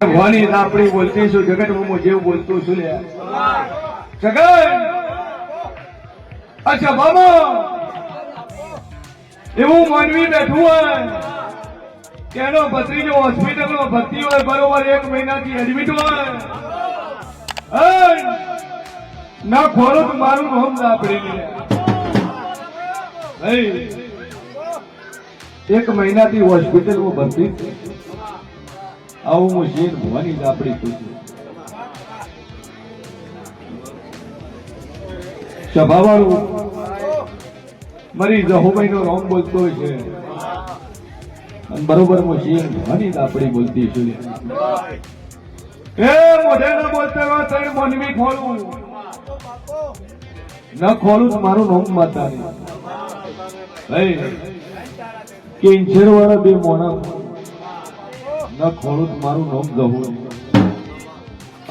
ભવાની આપણી બોલતી છું જગત હું જેવું બોલતું છું લે જગત અચ્છા બાબા એવું માનવી બેઠું હોય કે એનો ભત્રીજો હોસ્પિટલમાં ભરતી હોય બરોબર 1 મહિનાથી એડમિટ હોય ના ખોરો તો મારું નામ ના પડી લે 1 મહિનાથી હોસ્પિટલમાં ભરતી આવું હું શેર ભવાની આપણી ખુશી સભાવાળું મારી જહોભાઈ નો રોંગ બોલતો છે બરોબર હું શેર ભવાની આપણી બોલતી છું એ મોઢે ન બોલતા હોય તો મોનવી ખોલું ન ખોલું તો મારું નામ માતા કેન્સર વાળા બે મોણા ન ખોલું તો મારું નામ જવું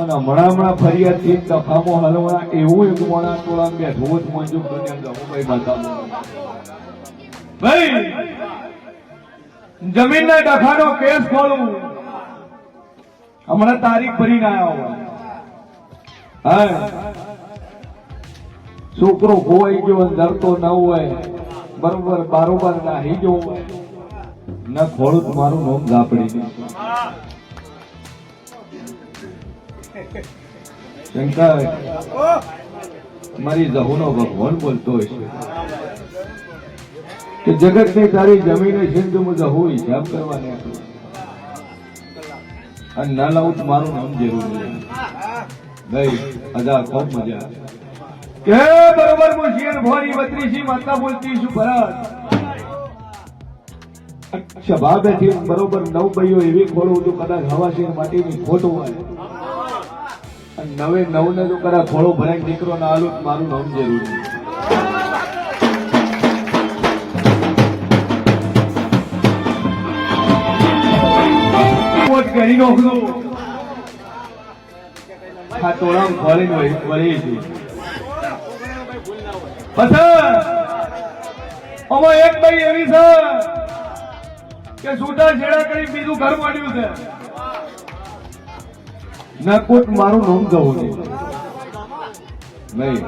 અને હમણાં ફરિયાદ થી દફામાં હલવા એવું એક મોણા ટોળા બેઠું જ મંજૂર બન્યા જવું માતા ભાઈ જમીન ના ડખાનો કેસ ખોલું હમણાં તારીખ ભરીને આવ્યા હોય છોકરો ખોવાઈ ગયો ડરતો ન હોય બરોબર બારોબાર નાહી ગયો ન ખોડું મારું નામ ઝાપડી શંકર મારી જહુનો ભગવાન બોલતો હશે કે જગત ની તારી જમીન છે તો હું જહુ હિસાબ કરવાને અને ના લાવું તો મારું નામ જરૂરી ગઈ હજાર ખૂબ મજા કે બરોબર હું શેર ભવાની બત્રીસી માતા બોલતી છું ભરત સભા બેઠી બરોબર 9 ભાઈઓ એવી ખોડું જો કદાચ હવા શેર માટીની ખોટું હોય અને 9 ને જો કદાચ ખોળો ભરાય દીકરો ના આલું મારું નામ જરૂરી કરી નોખલું આ ટોળામ ખોલીને વળી છે પછી આમાં એક ભાઈ એવી છે કે છૂટા છેડા કરી બીજું ઘર માંડ્યું છે નકોટ મારું નામ જવું નહીં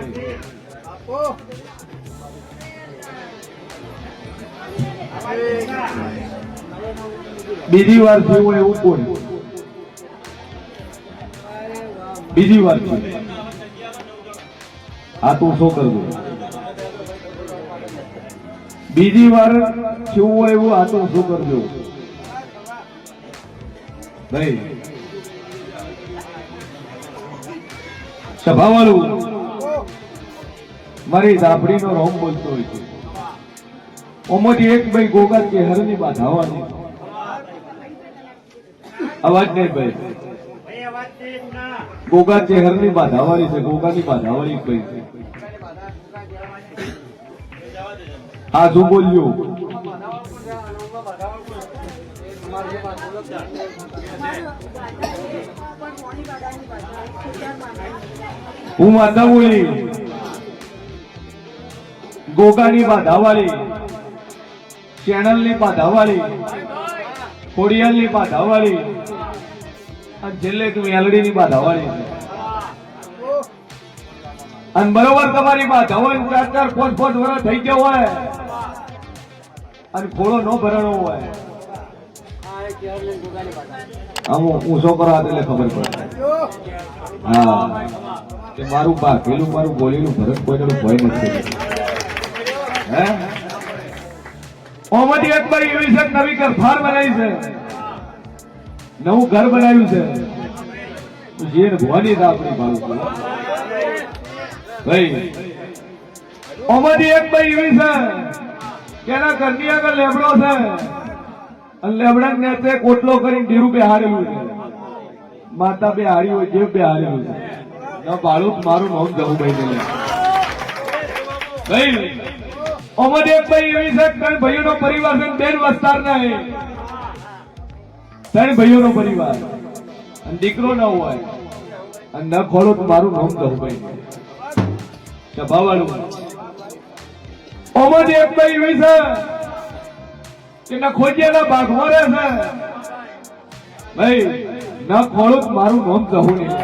બીજી વાર થયું હોય એવું કોણ બીજી વાર થયું આ તું શું કરવું બીજી વાર થયું હોય એવું આ તો શું કરજો ભાઈ સભાવાળું મારી ઝાપડી નો રોમ બોલતો હોય છે ઓમાંથી એક ભાઈ ગોગા ચહેર ની બાધાવાની અવાજ નહીં ભાઈ ગોગા ચહેર ની બાધાવાળી છે ગોગા ની બાધાવાળી ભાઈ છે આ શું બોલ્યું હું માતા બોલી ગોગાની બાધાવાળી ચેનલ ની બાધાવાળી ખોડિયાલ ની બાધાવાળી અને છેલ્લે તું મેલડી ની બાધાવાળી અને બરોબર તમારી બાધાવાળી 4-4 5-5 વર્ષ થઈ ગયો હોય અને ખોળો ન ભરાણો હોય હું શું કરવા એટલે ખબર પડે હા કે મારું બાકેલું મારું બોલેલું ભરત કોઈનો ભય નથી હે ઓમાંથી એક બારી એવી છે નવી ઘર બનાવી છે નવું ઘર બનાવ્યું છે જે ભવાની આપણી ભાડું ભાઈ ઓમાંથી એક બાઈ એવી છે કે એના ઘરની આગળ લેબડો છે અને લેબડા ને કોટલો કરીને ધીરું બેહારેલું છે માતા બેહારી હોય જે બેહારેલું છે ભાડું મારું નામ જવું ભાઈ ભાઈ ઓમાંથી એક ભાઈ એવી છે 3 ભાઈઓનો પરિવાર છે 2 વિસ્તારના છે 3 ભાઈઓનો પરિવાર અને દીકરો ન હોય અને ન ખોલો તો મારું નામ જવું ભાઈ સભાવાળું ઓમાંથી એક ભાઈ એવી છે કે ના ખોજિયાના ભાગમાં રહે છે ભાઈ ન ખોળું મારું નામ જવું નહીં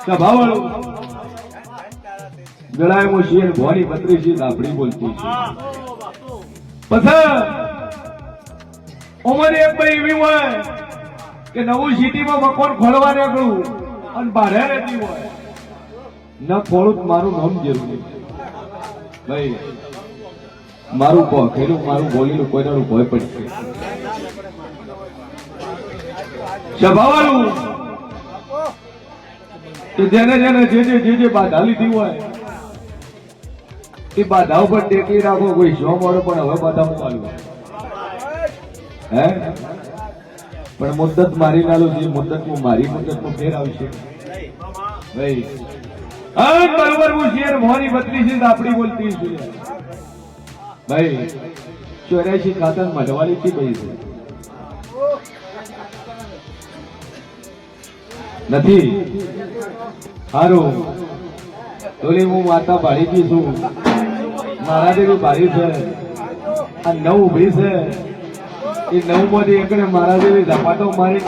સભાવાળું ગળાય શિયર ભોની 32 આપણી બોલતી છે પછી ઓમરે એક ભાઈ એવી હોય કે નવું સિટીમાં મકાન ખોલવા નીકળું અને ભાડે રહેતી હોય ન ખોળું મારું નામ જરૂરી ભાઈ મારું ખેલું મારું બોલેલું કોઈનાનું ભય પડશે સભાવાળું કે જેને જેને જે બાધા લીધી હોય એ બાધા ઉપર ટેકી રાખો કોઈ શો મળે પણ હવે બાધા હું આલું હે પણ મુદ્દત મારી નાલું છે મુદ્દત હું મારી મુદ્દત માં ફેર આવશે ભાઈ બરોબર હું શેર મોની 32 આપણી બોલતી છું ભાઈ 84 ખાતર મઢવાલી થી ભાઈ છે નથી હારું તોલી હું માતા ભાડી છું મારા જેવી ભાડી છે આ 9 ઉભી છે એ 9 માંથી એકને મારા જેવી ઝપાટો મારી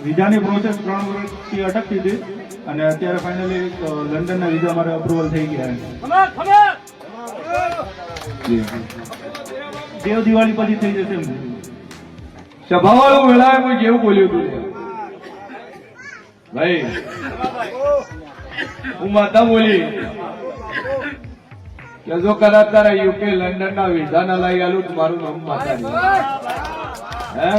વિઝાની પ્રોસેસ 3 વર્ષથી અટકતી હતી અને અત્યારે ફાઇનલી લંડનના વિઝા મારે અપ્રુવલ થઈ ગયા દેવ દિવાળી પછી થઈ જશે એમ સભાવાળું વેળાએ હું જેવું બોલ્યું હતું ભાઈ હું માતા બોલી કે જો કદાચ તારા યુકે લંડન ના વિઝા ના લઈ આલું તો મારું નામ માતા હે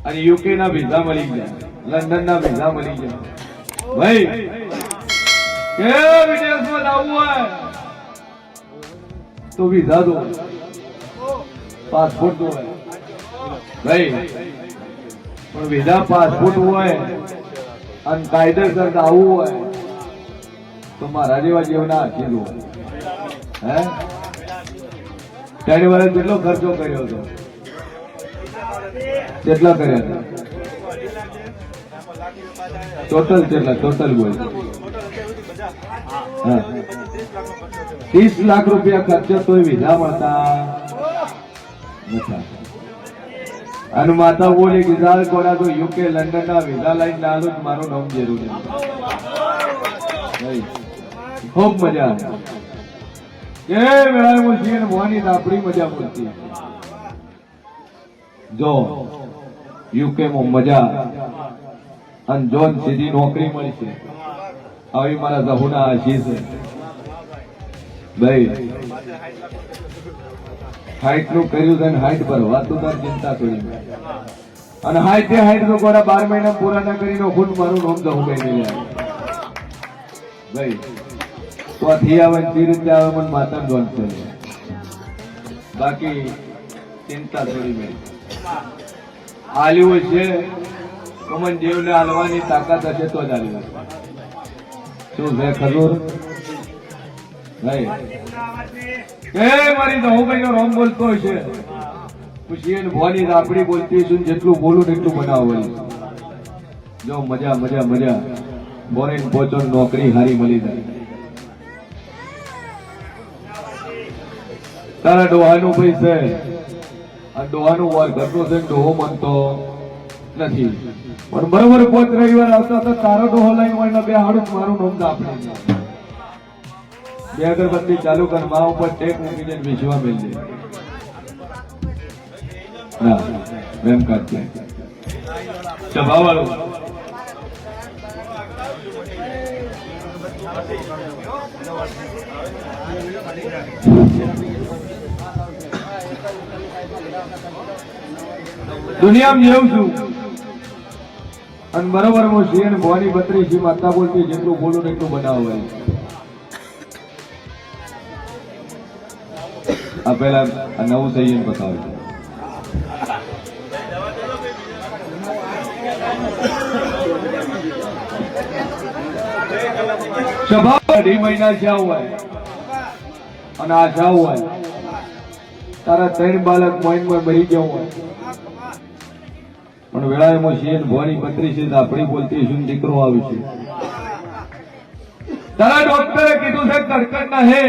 અને યુકે ના વિઝા મળી ગયા લંડન ના વિઝા મળી ગયા ભાઈ કે વિદેશમાં જવું હોય તો વિઝા દો પાસપોર્ટ દો ભાઈ પણ વિઝા પાસપોર્ટ હોય અને કાયદેસર આવવું હોય તો મારા જેવા જેવના હાથી દો હે 3 વર્ષ કેટલો ખર્ચો કર્યો હતો કેટલા કર્યા હતા ટોટલ કેટલા ટોટલ બોલ 30 લાખ રૂપિયા ખર્ચો તોય વિઝા મળતા નથી અને માતા બોલી કે જાર કોડા તો યુકે લંડન ના વિઝા લઈને લાલું મારું નામ જરૂરી ખૂબ મજા એ વેળાએ હું શિયર મોની આપણી મજા પડતી જો યુકે માં મજા અને જોન સીધી નોકરી મળી છે આવી મારા જહુના આશી છે ભાઈ હાઈટ નું કર્યું છે હાઈટ પર વાતું તાર ચિંતા કરી અને હાઈટ તો કોડા 12 મહિના પૂરા ના કરીને ખુદ મારું નામ જહુ ગઈ નહીં ભાઈ તો થી આવે તે રીતે આવે મને માતા જોન છે બાકી ચિંતા થોડી મેં આલ્યું છે કમન દેવને હાલવાની તાકાત હશે તો જ આલ્યું શું છે ખજૂર ભાઈ એ મારી તો હું કઈ રોમ બોલતો છે પૂછીએ ને ભવાની આપડી બોલતી છું જેટલું બોલું ને એટલું બનાવું જો મજા મજા મજા બોરીન પહોંચો નોકરી હારી મળી જાય તારા ડોહાનું ભાઈ છે આ ડોહાનું વાર ઘરનો છે ડોહો માનતો નથી પણ બરોબર 5 રવિવાર આવતા હતા તારો ડોહો લઈને હોય બે હાડું મારું નામ આપણે બે અગરબત્તી ચાલુ કર મા ઉપર ટેક મૂકી દે વિશ્વા મેલ દે ના પ્રેમ કરતે સભાવાળું દુનિયામાં જેવું છું અને બરોબર હું શિયર ભવાની 32 માતા બોલતી જેટલું બોલું ને એટલું બનાવવાય આ પેલા આ નવું સૈયન બતાવે સભા 2 મહિના જ્યાં હોય અને આ જાવ હોય તારા 3 બાળક મોઈનમાં મરી ગયો હોય પણ વેળાએ મો શિયન ભવાની 32 આપણી બોલતી શું દીકરો આવ્યું છે તારા ડોક્ટરે કીધું છે ધડકન ના હે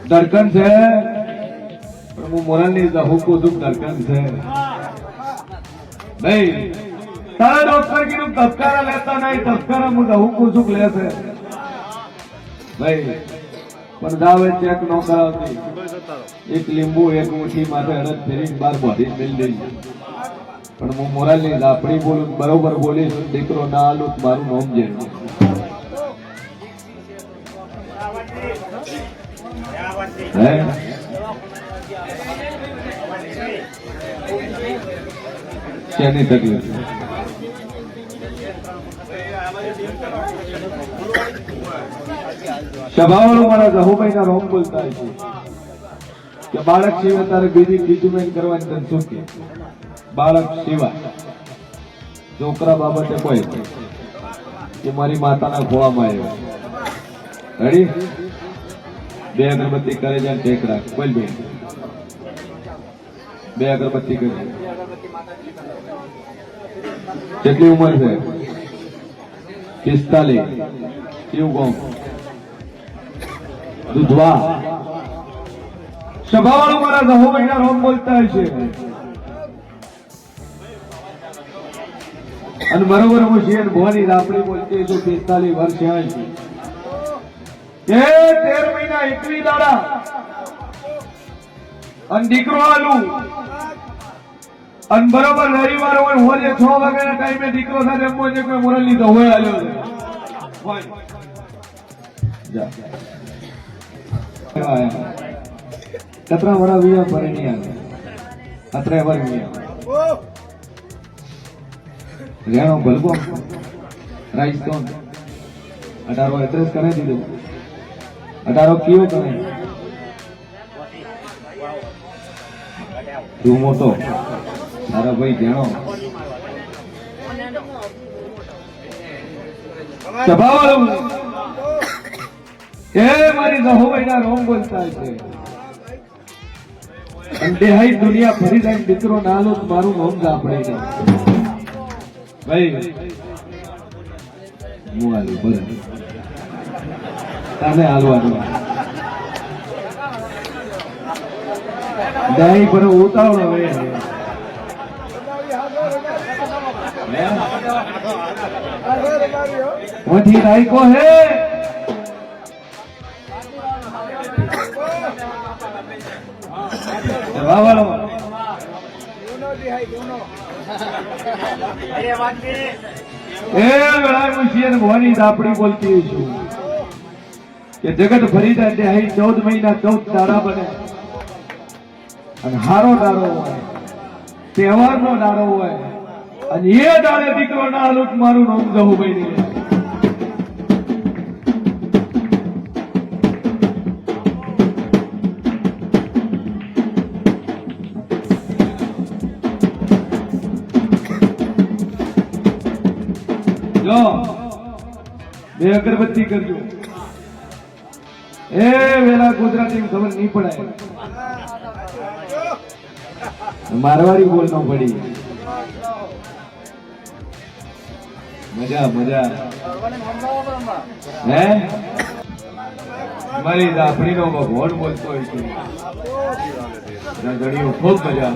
ધડકન છે હું મોરાલની હુકુ દુઃખ ધરકન છે નહીં તારા ડોક્ટર કીધું ધબકારા લેતા નહીં ધબકારા હું હુકુ સુખ લેશે ભાઈ પણ દાવે ચેક ન કરાવતી એક લીંબુ એક મુઠ્ઠી માથે અડદ ફેરીને બાર બોધી મિલ દઈ પણ હું મોરાલની લાપડી બોલું બરોબર બોલીશ દીકરો ના આલું મારું નામ છે હે શેની તકલીફ સભાવાળો મારા જહુભાઈ ના રોમ બોલતા છે કે બાળક સિવાય તારે બીજી ટ્રીટમેન્ટ કરવાની તને શું કે બાળક સિવાય છોકરા બાબતે કોઈ કે મારી માતાના ખોવામાં આવ્યો રેડી બે અગરબત્તી કરે છે ટેક રાખ બોલ બે અગરબત્તી કરે કેટલી ઉંમર છે 45 કેવું ગામ દુધવા સભાવાળો મારા જહુભાઈના રોમ બોલતા છે અને બરોબર હું શેર ભવાની રાપડી બોલતી છું 45 વર્ષ છે કે 13 મહિના 21 દાડા અને દીકરો આલું અને બરોબર રવિવાર હોય હોજે 6 વાગ્યાના ટાઈમે દીકરો સાથે એમ છે કોઈ મોરલ લીધો હોય આલ્યો છે કતરા વડા વિયા પર નહીં આવે અત્રે વર વિયા રેણો ભલકો રાઈસ્ટોન 18 એડ્રેસ કરી દીધું 18 કયો કરે તું મોટો તારા ભાઈ જેણો સભાવાળું એ મારી જહુભાઈના રોમ બોલતા છે અને દેહાઈ દુનિયા ફરી જાય દીકરો નાલો મારું નામ જ આપણે ભાઈ હું આલું બોલે તમે હાલવાનું દહીં પર ઉતાવળો હોય વધી રાઈકો હે વાવાળો એ વેળા મુશિયન ભવાની દાપડી બોલતી છું કે જગત ફરી જાય તે અહીં 14 મહિના 14 દાડા બને અને હારો દાડો હોય તહેવારનો દાડો હોય અને એ દાડે દીકરો ના આલુક મારું નામ જહુભાઈ ને જો બે અગરબત્તી કરજો એ વેલા ગુજરાતી ખબર નહીં પડાય મારવાડી બોલ ન પડી મજા મજા હે મારી દાપડી નો ભગવાન બોલતો હોય છે ઘડીઓ ખૂબ મજા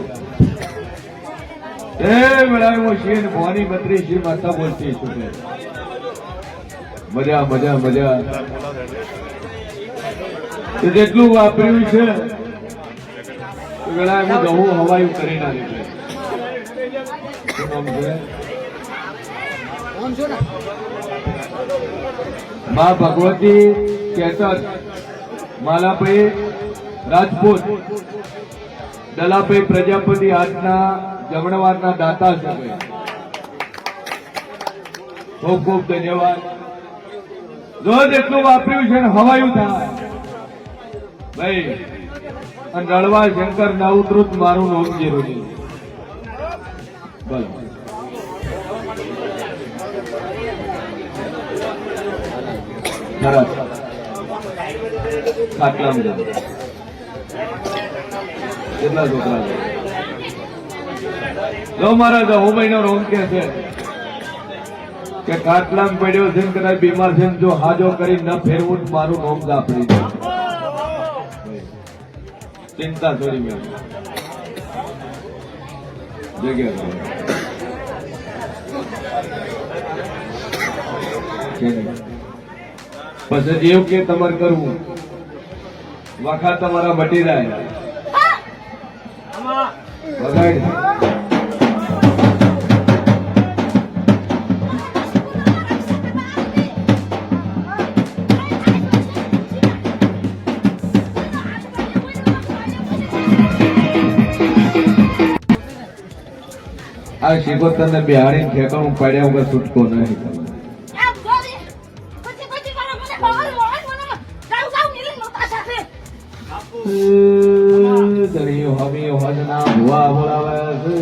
એ વેળાએ શેર ભવાની બત્રી શ્રી માતા બોલતી છું મજા મજા મજા જેટલું વાપર્યું છે વેળા હું ગહું હવાયું કરી નાખ્યું મા ભગવતી કેતન માલાભાઈ રાજપૂત દલાભાઈ પ્રજાપતિ આજના જમણવારના દાતા છે ખૂબ ખૂબ ધન્યવાદ રોજ એટલું વાપર્યું છે ને હવાયું થાય ભાઈ અને રળવા શંકર નાઉતૃત મારું નામ જીરોજી બોલો સરસ ખાટલામ કેટલા છોકરા છે જો મારા જહુભાઈ નો રોમ કે છે કે ખાટલામ પડ્યો છે કદાચ બીમાર છે જો હાજો કરી ન ફેરવું મારું નામ આપણી ચિંતા છોડી મેં જગ્યા પછી જેવું કે તમારે કરવું વખા તમારા મટી જાય વગાડ આ શિકોતર ને બિહાડી ઠેકાણું પાડ્યા વગર છૂટકો નહીં દરિયો હમી હજના ભુવા બોલાવે છે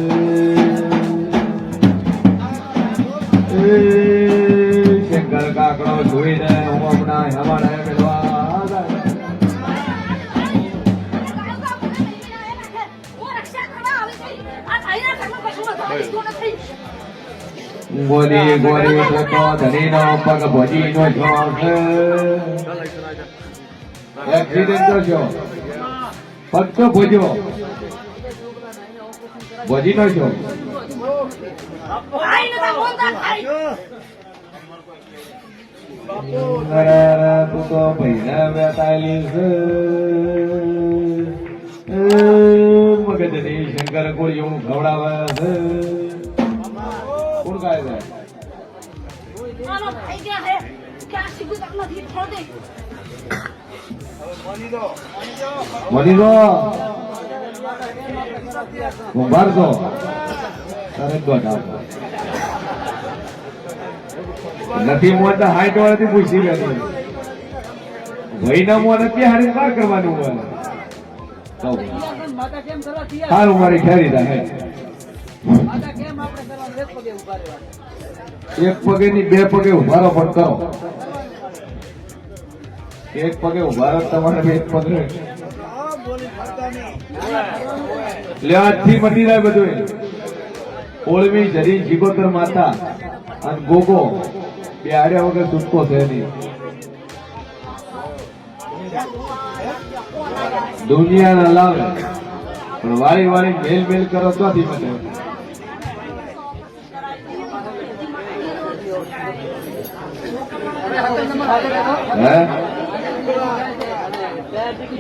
શંકર કાકડો જોઈને હું હમણાં હવાને મેળવા ગોરી ગોરી તો ધરીનો પગ ભજીનો શોખ એક્સિડન્ટ તો છો પગ તો ભોજો ભજીનો શોખ તું તો પૈસા બેતાલી મગજની શંકર કોળિયું ખવડાવે છે કોણ ગાય છે મની દો ઉભાર દો તારે દોઢ નથી મોત હાઈટ વાળાથી પૂછી લેતી ભાઈ ના મોં નથી હારી ના કરવાનું હોય સારું મારી ખેરી થાય એક પગે ની બે પગે ઉભારો પણ કરો એક પગે ઉભારો તમારે એક પગે લે આજથી મટી જાય બધું ઓળવી જરી જીગોતર માતા અને ગોગો બે આડ્યા વગર છૂટકો છે નહીં દુનિયા ના લાવે પણ વાળી વાળી મેલ મેલ કરો તોથી મને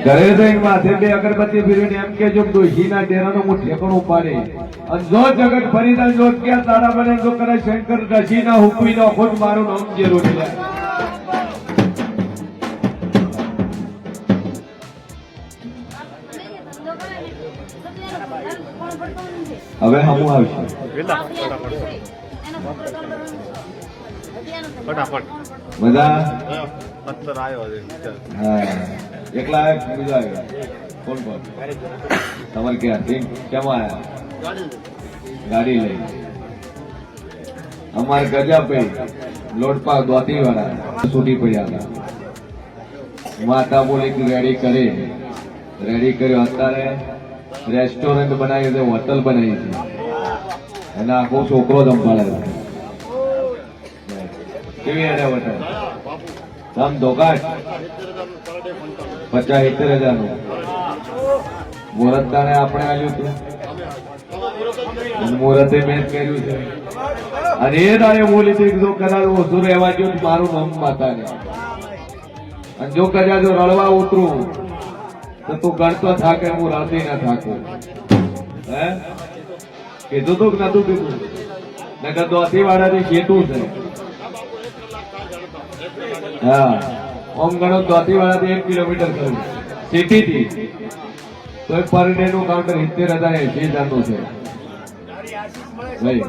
ઘરે જઈને માથે બે અગરબત્તી ફેરવીને એમ કે જો ડોશીના ડેરાનો હું ઠેકાણું પાડે અને જો જગત ફરીદા જો ક્યાં તારા બને જો કરે શંકર ડશીના હુકવીનો ખુદ મારું નામ જેલું છે હવે હમું આવશે મજા હા એકલા બીજા આવ્યા કોણ કોણ તમારે ક્યાં કેમ આવ્યા ગાડી લઈ અમારે ગજાભાઈ લોટપા દોતી વાળા છૂટી પડ્યા હતા માતા બોલી રેડી કર્યો અત્યારે રેસ્ટોરન્ટ બનાવી છે હોટલ બનાવી છે અને આખો છોકરો જ સંભાળે છે કેવી એને હોટલ આમ ધોકાટ 50-70 નું મુહૂર્ત તાણે આપણે આવ્યું હતું મુહૂર્તે મેં કર્યું છે અને એ તારે બોલી છે જો કદાચ ઓછું રહેવા જો મારું નામ માતાને અને જો કદાચ જો રડવા ઉતરું તો તું ગણતો થાકે હું રડતી ના થાકું હે કીધું તું કે નતું કીધું નકર દોતી વાળાથી ખેતું છે હા ઓમ ગણો દોતી વાળાથી 1 કિલોમીટર કરું સિટી થી તો પર ડે નું કાઉન્ટર 70,080 નું છે ભાઈ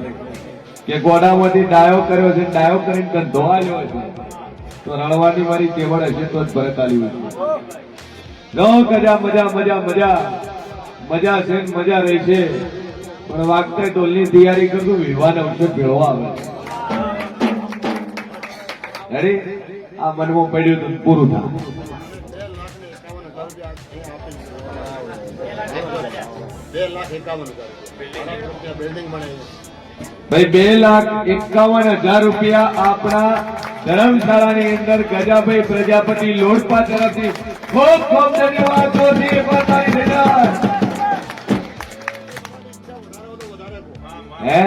કે ગોડામાંથી ડાયો કર્યો છે ડાયો કરીને ધંધો આવ્યો છે તો રણવાની મારી કેવડ હશે તો જ ભરત આવ્યું છે કજા મજા મજા મજા મજા છે મજા રહી છે પણ વાગતા ઢોલની તૈયારી કરતું વિવાહ અવસર ભેળવો આવે અરે આ મનમાં પડ્યું તો પૂરું થાય ભાઈ 2,51,000 રૂપિયા આપણા ધર્મશાળાની અંદર ગજાભાઈ પ્રજાપતિ લોટપા તરફથી ખૂબ ખૂબ ધન્યવાદ જોરથી એકવાર તાળી ભેગા. હે